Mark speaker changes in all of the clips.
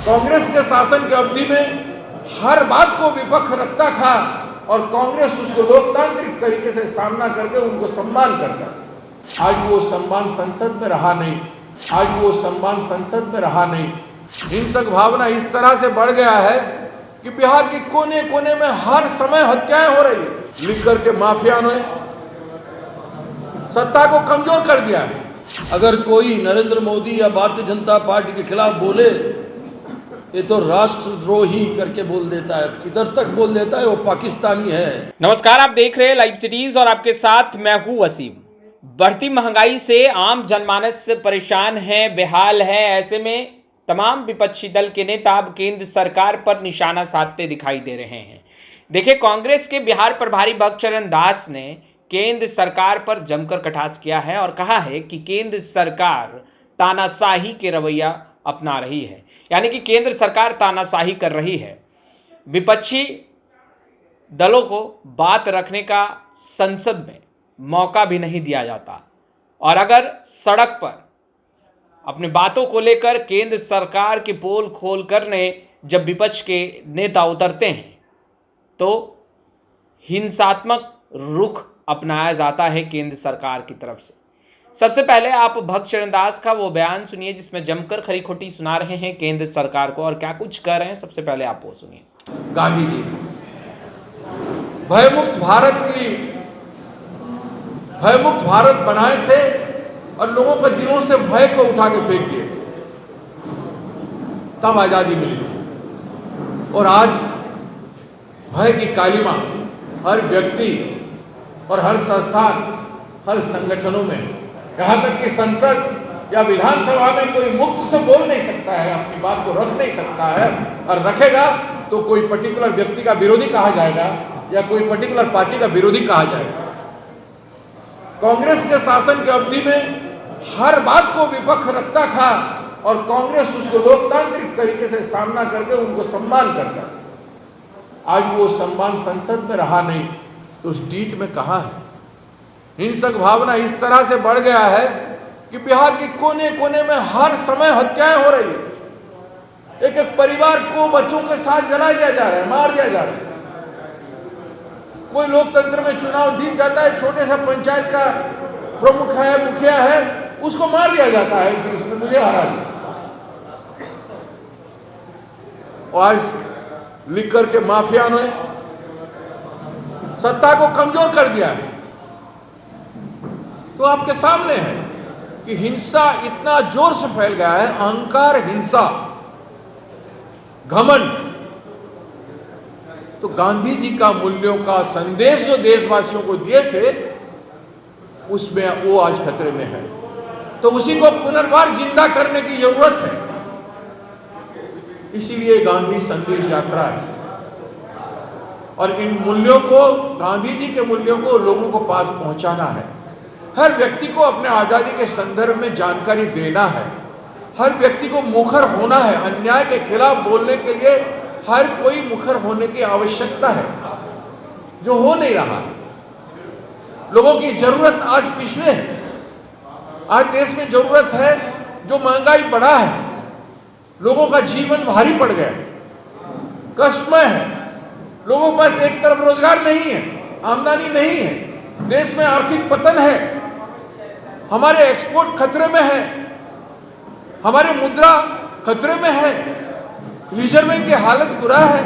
Speaker 1: कांग्रेस के शासन की अवधि में हर बात को विपक्ष रखता था और कांग्रेस उसको लोकतांत्रिक तरीके से सामना करके उनको सम्मान करता। आज वो सम्मान संसद में रहा नहीं, आज वो सम्मान संसद में रहा नहीं। हिंसक भावना इस तरह से बढ़ गया है कि बिहार के कोने कोने में हर समय हत्याएं हो रही है। लिकर के माफिया ने सत्ता को कमजोर कर दिया है।
Speaker 2: अगर कोई नरेंद्र मोदी या भारतीय जनता पार्टी के खिलाफ बोले, ये तो राष्ट्रद्रोही करके बोल देता है, इधर तक बोल देता है वो पाकिस्तानी है।
Speaker 3: नमस्कार, आप देख रहे हैं लाइव सिटीज और आपके साथ मैं हूं वसीम। बढ़ती महंगाई से आम जनमानस परेशान है, बेहाल है। ऐसे में तमाम विपक्षी दल के नेता अब केंद्र सरकार पर निशाना साधते दिखाई दे रहे हैं। देखिए, कांग्रेस के बिहार प्रभारी भक्तचरण दास ने केंद्र सरकार पर जमकर कटाक्ष किया है और कहा है कि केंद्र सरकार तानाशाही के रवैया अपना रही है, यानी कि केंद्र सरकार तानाशाही कर रही है। विपक्षी दलों को बात रखने का संसद में मौका भी नहीं दिया जाता और अगर सड़क पर अपने बातों को लेकर केंद्र सरकार की पोल खोल करने जब विपक्ष के नेता उतरते हैं तो हिंसात्मक रुख अपनाया जाता है केंद्र सरकार की तरफ से। सबसे पहले आप भक्तचरण दास का वो बयान सुनिए जिसमें जमकर खरी खोटी सुना रहे हैं केंद्र सरकार को और क्या कुछ कह रहे हैं। सबसे पहले आप वो सुनिए।
Speaker 1: गांधी जी भयमुक्त भारत बनाए थे और लोगों के दिलों से भय को उठा के फेंक दिए, तब आजादी मिली थी। और आज भय की कालिमा हर व्यक्ति और हर संस्थान, हर संगठनों में, यहाँ तक कि संसद या विधानसभा में कोई मुक्त से बोल नहीं सकता है, अपनी बात को रख नहीं सकता है, और रखेगा तो कोई पर्टिकुलर व्यक्ति का विरोधी कहा जाएगा या कोई पर्टिकुलर पार्टी का विरोधी कहा जाएगा। कांग्रेस के शासन की अवधि में हर बात को विपक्ष रखता था और कांग्रेस उसको लोकतांत्रिक तरीके से सामना करके उनको सम्मान करता। आज वो सम्मान संसद में रहा नहीं तो उस डीट में कहाँ है? हिंसक भावना इस तरह से बढ़ गया है कि बिहार के कोने कोने में हर समय हत्याएं हो रही है। एक एक परिवार को बच्चों के साथ जला दिया जा रहा है, मार दिया जा रहा है। कोई लोकतंत्र में चुनाव जीत जाता है, छोटे सा पंचायत का प्रमुख है, मुखिया है, उसको मार दिया जाता है कि इसने मुझे हरा दिया। और आज लिख करके माफिया ने सत्ता को कमजोर कर दिया है। तो आपके सामने है कि हिंसा इतना जोर से फैल गया है, अहंकार, हिंसा, घमंड। तो गांधी जी का मूल्यों का संदेश जो देशवासियों को दिए थे उसमें वो आज खतरे में है। तो उसी को पुनर्बार जिंदा करने की जरूरत है। इसीलिए गांधी संदेश यात्रा है और इन मूल्यों को, गांधी जी के मूल्यों को लोगों को पास पहुंचाना है। हर व्यक्ति को अपने आजादी के संदर्भ में जानकारी देना है। हर व्यक्ति को मुखर होना है। अन्याय के खिलाफ बोलने के लिए हर कोई मुखर होने की आवश्यकता है, जो हो नहीं रहा है। लोगों की जरूरत आज पिछले है। आज देश में जरूरत है, जो महंगाई बढ़ा है, लोगों का जीवन भारी पड़ गया, कष्टमय है। लोगों के पास एक तरफ रोजगार नहीं है, आमदनी नहीं है, देश में आर्थिक पतन है, हमारे एक्सपोर्ट खतरे में है, हमारे मुद्रा खतरे में है, रिजर्व बैंक की हालत बुरा है।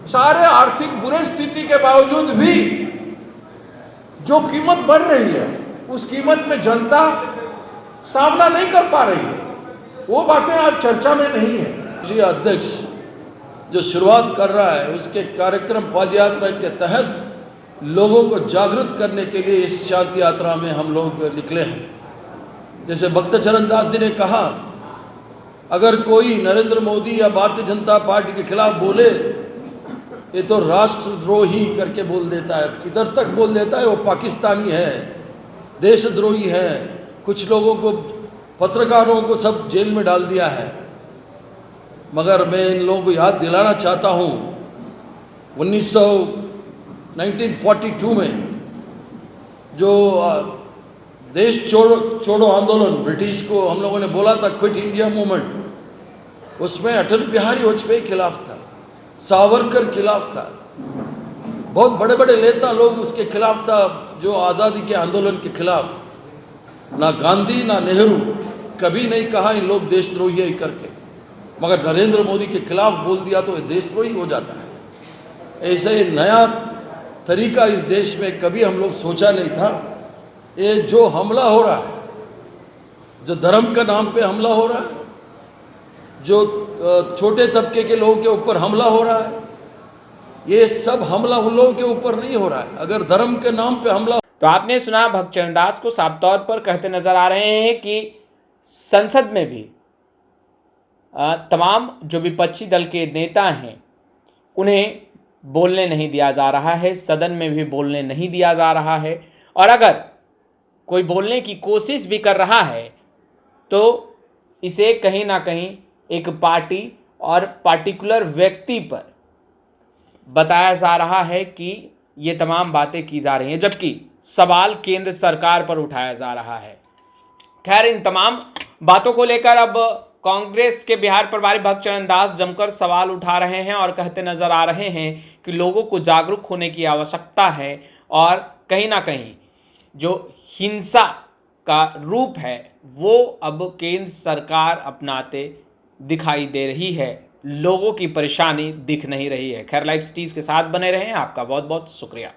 Speaker 1: सारे आर्थिक बुरे स्थिति के बावजूद भी जो कीमत बढ़ रही है उस कीमत में जनता सामना नहीं कर पा रही है। वो बातें आज चर्चा में नहीं है।
Speaker 2: जी अध्यक्ष जो शुरुआत कर रहा है उसके कार्यक्रम पदयात्रा के तहत लोगों को जागृत करने के लिए इस शांति यात्रा में हम लोग निकले हैं। जैसे भक्तचरण दास जी ने कहा, अगर कोई नरेंद्र मोदी या भारतीय जनता पार्टी के खिलाफ बोले, ये तो राष्ट्रद्रोही करके बोल देता है, इधर तक बोल देता है वो पाकिस्तानी है, देशद्रोही है। कुछ लोगों को, पत्रकारों को सब जेल में डाल दिया है। मगर मैं इन लोगों को याद दिलाना चाहता हूँ 1942 में जो देश छोड़ो आंदोलन, ब्रिटिश को हम लोगों ने बोला था क्विट इंडिया मूवमेंट, उसमें अटल बिहारी वाजपेयी खिलाफ था, सावरकर खिलाफ था, बहुत बड़े बड़े नेता लोग उसके खिलाफ था, जो आज़ादी के आंदोलन के खिलाफ। ना गांधी ना नेहरू कभी नहीं कहा इन लोग देशद्रोही है करके, मगर नरेंद्र मोदी के खिलाफ बोल दिया तो देशद्रोही हो जाता है। ऐसे नया तरीका इस देश में कभी हम लोग सोचा नहीं था। ये जो हमला हो रहा है, जो धर्म का नाम पे हमला हो रहा है, जो छोटे तबके के लोगों के ऊपर हमला हो रहा है, ये सब हमला उन लोगों के ऊपर नहीं हो रहा है। अगर धर्म के नाम पे हमला।
Speaker 3: तो आपने सुना भगतचरण दास को साफ तौर पर कहते नजर आ रहे हैं कि संसद में भी तमाम जो विपक्षी दल के नेता हैं उन्हें बोलने नहीं दिया जा रहा है, सदन में भी बोलने नहीं दिया जा रहा है। और अगर कोई बोलने की कोशिश भी कर रहा है तो इसे कहीं ना कहीं एक पार्टी और पार्टिकुलर व्यक्ति पर बताया जा रहा है कि ये तमाम बातें की जा रही हैं, जबकि सवाल केंद्र सरकार पर उठाया जा रहा है। खैर, इन तमाम बातों को लेकर अब कांग्रेस के बिहार प्रभारी भगतचरण दास जमकर सवाल उठा रहे हैं और कहते नजर आ रहे हैं कि लोगों को जागरूक होने की आवश्यकता है और कहीं ना कहीं जो हिंसा का रूप है वो अब केंद्र सरकार अपनाते दिखाई दे रही है, लोगों की परेशानी दिख नहीं रही है। खैर, लाइव सिटीज के साथ बने रहें। आपका बहुत बहुत शुक्रिया।